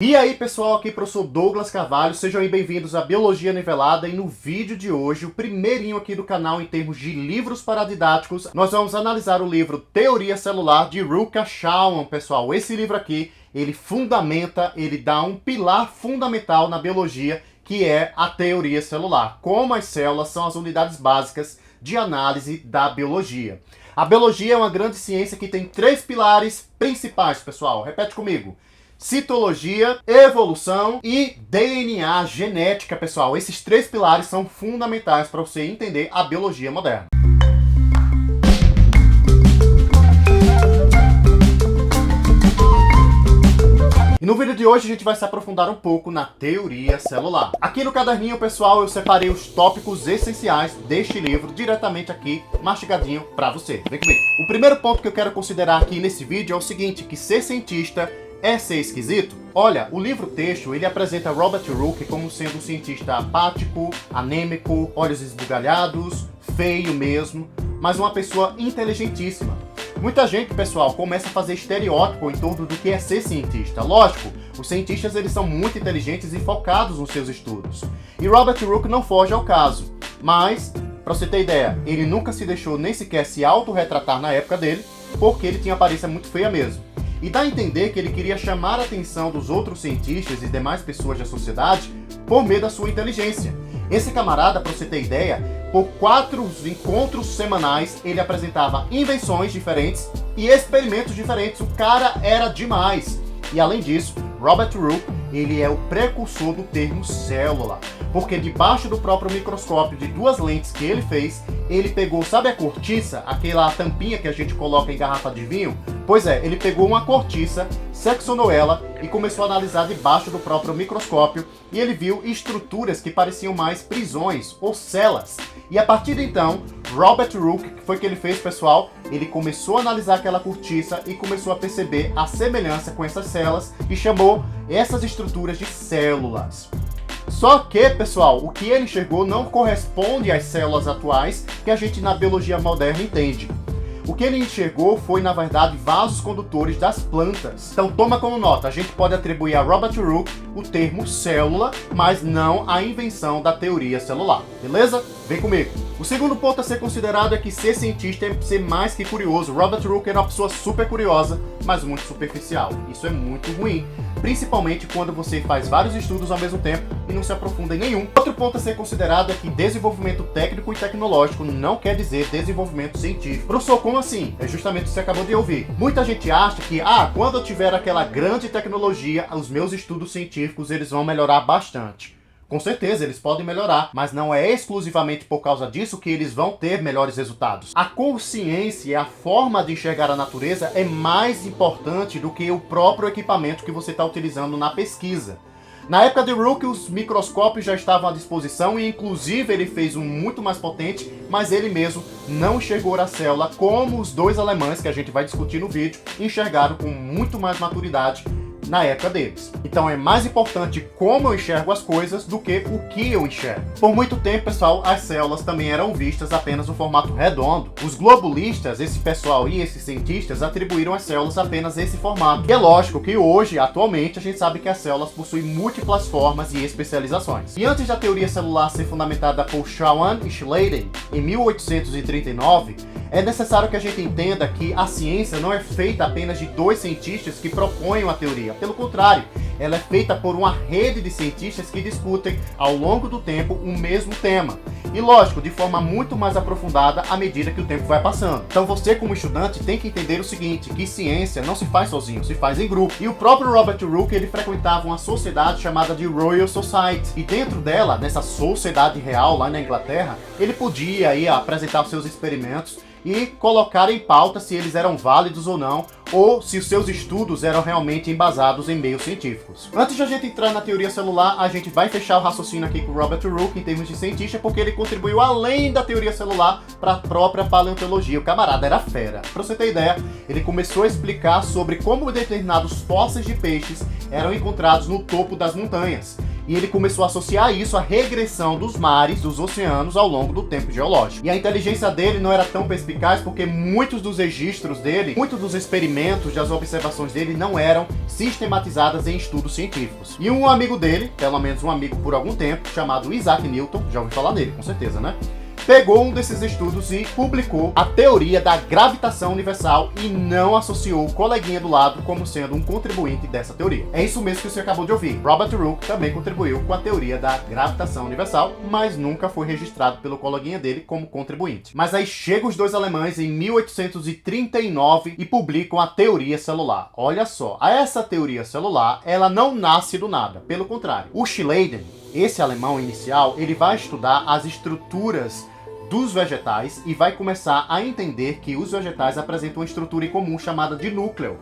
E aí pessoal, aqui é o professor Douglas Carvalho, sejam aí bem-vindos à Biologia Nivelada e no vídeo de hoje, o primeirinho aqui do canal em termos de livros paradidáticos, nós vamos analisar o livro Teoria Celular de Ruka Chalwan, pessoal. Esse livro aqui, ele fundamenta, ele dá um pilar fundamental na biologia, que é a teoria celular, como as células são as unidades básicas de análise da biologia. A biologia é uma grande ciência que tem três pilares principais, pessoal, repete comigo. Citologia, evolução e DNA, genética, pessoal. Esses três pilares são fundamentais para você entender a biologia moderna. E no vídeo de hoje a gente vai se aprofundar um pouco na teoria celular. Aqui no caderninho, pessoal, eu separei os tópicos essenciais deste livro diretamente aqui, mastigadinho para você. Vem comigo. O primeiro ponto que eu quero considerar aqui nesse vídeo é o seguinte, que ser cientista é ser esquisito? Olha, o livro-texto, ele apresenta Robert Hooke como sendo um cientista apático, anêmico, olhos esbugalhados, feio mesmo, mas uma pessoa inteligentíssima. Muita gente, pessoal, começa a fazer estereótipo em torno do que é ser cientista. Lógico, os cientistas eles são muito inteligentes e focados nos seus estudos. E Robert Hooke não foge ao caso. Mas, para você ter ideia, ele nunca se deixou nem sequer se autorretratar na época dele, porque ele tinha aparência muito feia mesmo. E dá a entender que ele queria chamar a atenção dos outros cientistas e demais pessoas da sociedade por meio da sua inteligência. Esse camarada, para você ter ideia, por 4 encontros semanais, ele apresentava invenções diferentes e experimentos diferentes. O cara era demais. E além disso, Robert Hooke, ele é o precursor do termo célula. Porque debaixo do próprio microscópio de 2 lentes que ele fez, ele pegou, sabe a cortiça? Aquela tampinha que a gente coloca em garrafa de vinho? Pois é, ele pegou uma cortiça, seccionou ela e começou a analisar debaixo do próprio microscópio e ele viu estruturas que pareciam mais prisões ou celas. E a partir de então, Robert Hooke, que foi o que ele fez, pessoal? Ele começou a analisar aquela cortiça e começou a perceber a semelhança com essas células e chamou essas estruturas de células. Só que, pessoal, o que ele enxergou não corresponde às células atuais que a gente na biologia moderna entende. O que ele enxergou foi, na verdade, vasos condutores das plantas. Então toma como nota, a gente pode atribuir a Robert Hooke o termo célula, mas não a invenção da teoria celular. Beleza? Vem comigo. O segundo ponto a ser considerado é que ser cientista é ser mais que curioso. Robert Hooke era uma pessoa super curiosa, mas muito superficial. Isso é muito ruim, principalmente quando você faz vários estudos ao mesmo tempo e não se aprofunda em nenhum. Outro ponto a ser considerado é que desenvolvimento técnico e tecnológico não quer dizer desenvolvimento científico. Professor, como assim? É justamente o que você acabou de ouvir. Muita gente acha que, quando eu tiver aquela grande tecnologia, os meus estudos científicos eles vão melhorar bastante. Com certeza, eles podem melhorar, mas não é exclusivamente por causa disso que eles vão ter melhores resultados. A consciência e a forma de enxergar a natureza é mais importante do que o próprio equipamento que você está utilizando na pesquisa. Na época de Hooke, os microscópios já estavam à disposição e inclusive ele fez um muito mais potente, mas ele mesmo não enxergou a célula como os 2 alemães que a gente vai discutir no vídeo enxergaram com muito mais maturidade na época deles. Então é mais importante como eu enxergo as coisas do que o que eu enxergo. Por muito tempo, pessoal, as células também eram vistas apenas no formato redondo. Os globulistas, esse pessoal e esses cientistas atribuíram às células apenas esse formato. E é lógico que hoje, atualmente, a gente sabe que as células possuem múltiplas formas e especializações. E antes da teoria celular ser fundamentada por Chalwan e Schleiden em 1839, é necessário que a gente entenda que a ciência não é feita apenas de 2 cientistas que propõem a teoria. Pelo contrário, ela é feita por uma rede de cientistas que discutem ao longo do tempo o mesmo tema. E lógico, de forma muito mais aprofundada à medida que o tempo vai passando. Então você como estudante tem que entender o seguinte, que ciência não se faz sozinho, se faz em grupo. E o próprio Robert Hooke, ele frequentava uma sociedade chamada de Royal Society. E dentro dela, nessa sociedade real lá na Inglaterra, ele podia aí apresentar os seus experimentos e colocar em pauta se eles eram válidos ou não, ou se os seus estudos eram realmente embasados em meios científicos. Antes de a gente entrar na teoria celular, a gente vai fechar o raciocínio aqui com o Robert Hooke em termos de cientista, porque ele contribuiu além da teoria celular para a própria paleontologia. O camarada era fera. Para você ter ideia, ele começou a explicar sobre como determinados fósseis de peixes eram encontrados no topo das montanhas. E ele começou a associar isso à regressão dos mares, dos oceanos ao longo do tempo geológico. E a inteligência dele não era tão perspicaz porque muitos dos registros dele, muitos dos experimentos, das observações dele não eram sistematizadas em estudos científicos. E um amigo dele, pelo menos um amigo por algum tempo, chamado Isaac Newton, já ouviu falar nele, com certeza, né? Pegou um desses estudos e publicou a teoria da gravitação universal e não associou o coleguinha do lado como sendo um contribuinte dessa teoria. É isso mesmo que você acabou de ouvir. Robert Hooke também contribuiu com a teoria da gravitação universal, mas nunca foi registrado pelo coleguinha dele como contribuinte. Mas aí chegam os dois alemães em 1839 e publicam a teoria celular. Olha só, essa teoria celular, ela não nasce do nada, pelo contrário. O Schleiden, esse alemão inicial, ele vai estudar as estruturas dos vegetais e vai começar a entender que os vegetais apresentam uma estrutura em comum chamada de núcleo.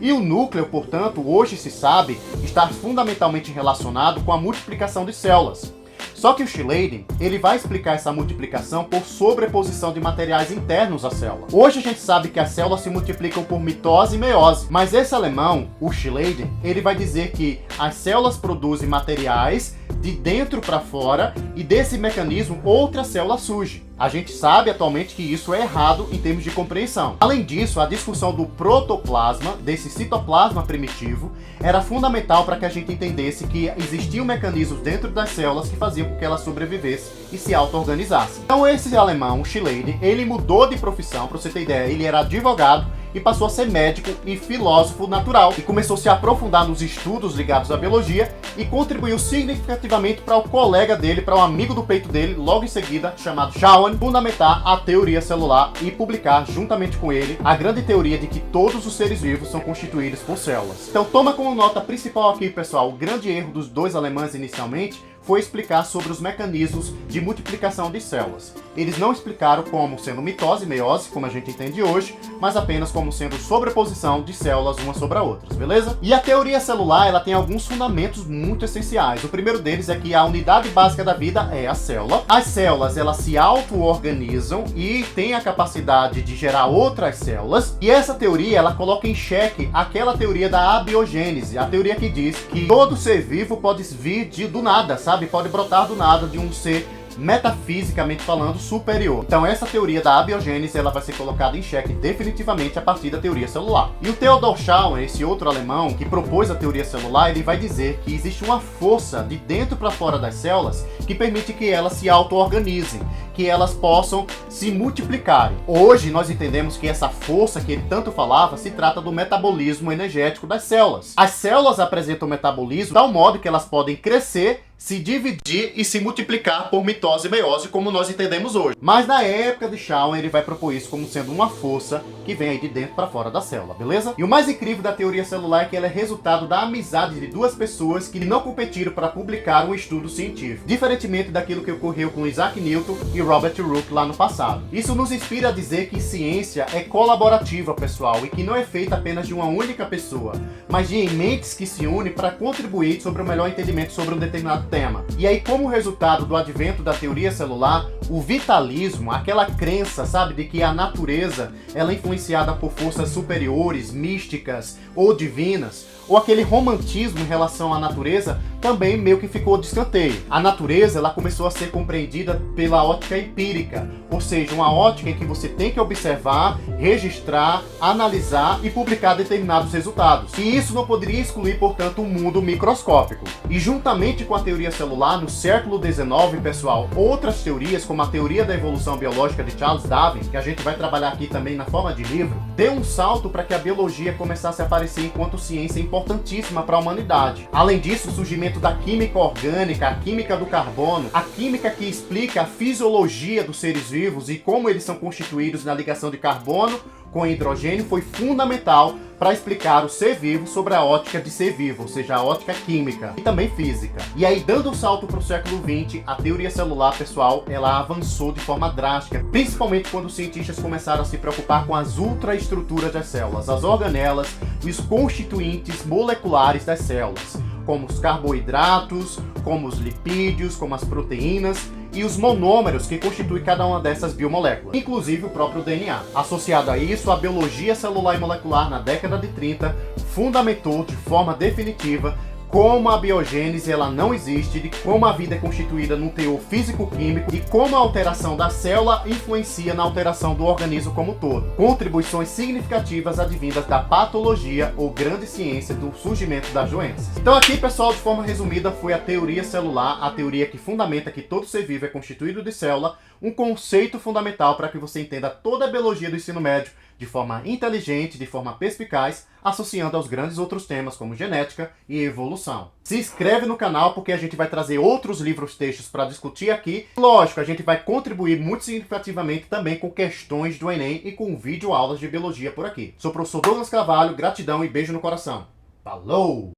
E o núcleo, portanto, hoje se sabe, está fundamentalmente relacionado com a multiplicação de células. Só que o Schleiden, ele vai explicar essa multiplicação por sobreposição de materiais internos à célula. Hoje a gente sabe que as células se multiplicam por mitose e meiose, mas esse alemão, o Schleiden, ele vai dizer que as células produzem materiais de dentro para fora e desse mecanismo outra célula surge. A gente sabe atualmente que isso é errado em termos de compreensão. Além disso, a discussão do protoplasma, desse citoplasma primitivo, era fundamental para que a gente entendesse que existiam mecanismos dentro das células que faziam com que elas sobrevivessem e se auto-organizassem. Então esse alemão, Schleiden, ele mudou de profissão, para você ter ideia, ele era advogado e passou a ser médico e filósofo natural e começou a se aprofundar nos estudos ligados à biologia e contribuiu significativamente para o colega dele, para um amigo do peito dele, logo em seguida, chamado Schwann, fundamentar a teoria celular e publicar, juntamente com ele, a grande teoria de que todos os seres vivos são constituídos por células. Então toma como nota principal aqui, pessoal, o grande erro dos dois alemães inicialmente foi explicar sobre os mecanismos de multiplicação de células. Eles não explicaram como sendo mitose e meiose, como a gente entende hoje, mas apenas como sendo sobreposição de células umas sobre as outras, beleza? E a teoria celular, ela tem alguns fundamentos muito essenciais. O primeiro deles é que a unidade básica da vida é a célula. As células, elas se auto-organizam e têm a capacidade de gerar outras células. E essa teoria, ela coloca em xeque aquela teoria da abiogênese, a teoria que diz que todo ser vivo pode vir do nada, sabe? Pode brotar do nada de um ser metafisicamente falando superior. Então essa teoria da abiogênese, ela vai ser colocada em xeque definitivamente a partir da teoria celular. E o Theodor Schwann, esse outro alemão que propôs a teoria celular, ele vai dizer que existe uma força de dentro para fora das células que permite que elas se auto-organizem, que elas possam se multiplicarem. Hoje nós entendemos que essa força que ele tanto falava se trata do metabolismo energético das células. As células apresentam metabolismo de tal modo que elas podem crescer, se dividir e se multiplicar por mitose e meiose, como nós entendemos hoje. Mas na época de Schwann, ele vai propor isso como sendo uma força que vem aí de dentro para fora da célula, beleza? E o mais incrível da teoria celular é que ela é resultado da amizade de duas pessoas que não competiram para publicar um estudo científico, diferentemente daquilo que ocorreu com Isaac Newton e Robert Hooke lá no passado. Isso nos inspira a dizer que ciência é colaborativa, pessoal, e que não é feita apenas de uma única pessoa, mas de mentes que se unem para contribuir sobre o melhor entendimento sobre um determinado tema. E aí, como resultado do advento da teoria celular, o vitalismo, aquela crença, sabe, de que a natureza ela é influenciada por forças superiores, místicas ou divinas, ou aquele romantismo em relação à natureza, também meio que ficou de escanteio. A natureza, ela começou a ser compreendida pela ótica empírica, ou seja, uma ótica em que você tem que observar, registrar, analisar e publicar determinados resultados. E isso não poderia excluir, portanto, o mundo microscópico. E juntamente com a teoria celular, no século XIX, pessoal, outras teorias, como a teoria da evolução biológica de Charles Darwin, que a gente vai trabalhar aqui também na forma de livro, deu um salto para que a biologia começasse a aparecer enquanto ciência importantíssima para a humanidade. Além disso, o surgimento da química orgânica, a química do carbono, a química que explica a fisiologia dos seres vivos e como eles são constituídos na ligação de carbono com hidrogênio, foi fundamental para explicar o ser vivo sobre a ótica de ser vivo, ou seja, a ótica química e também física. E aí, dando um salto para o século XX, a teoria celular, pessoal, ela avançou de forma drástica, principalmente quando os cientistas começaram a se preocupar com as ultraestruturas das células, as organelas e os constituintes moleculares das células, como os carboidratos, como os lipídios, como as proteínas e os monômeros que constituem cada uma dessas biomoléculas, inclusive o próprio DNA. Associado a isso, a biologia celular e molecular na década de 30 fundamentou de forma definitiva como a biogênese ela não existe, de como a vida é constituída num teor físico-químico e como a alteração da célula influencia na alteração do organismo como um todo. Contribuições significativas advindas da patologia ou grande ciência do surgimento das doenças. Então aqui, pessoal, de forma resumida, foi a teoria celular, a teoria que fundamenta que todo ser vivo é constituído de célula, um conceito fundamental para que você entenda toda a biologia do ensino médio de forma inteligente, de forma perspicaz, associando aos grandes outros temas como genética e evolução. Se inscreve no canal porque a gente vai trazer outros livros textos para discutir aqui. Lógico, a gente vai contribuir muito significativamente também com questões do Enem e com vídeo aulas de biologia por aqui. Sou o professor Douglas Carvalho, gratidão e beijo no coração. Falou!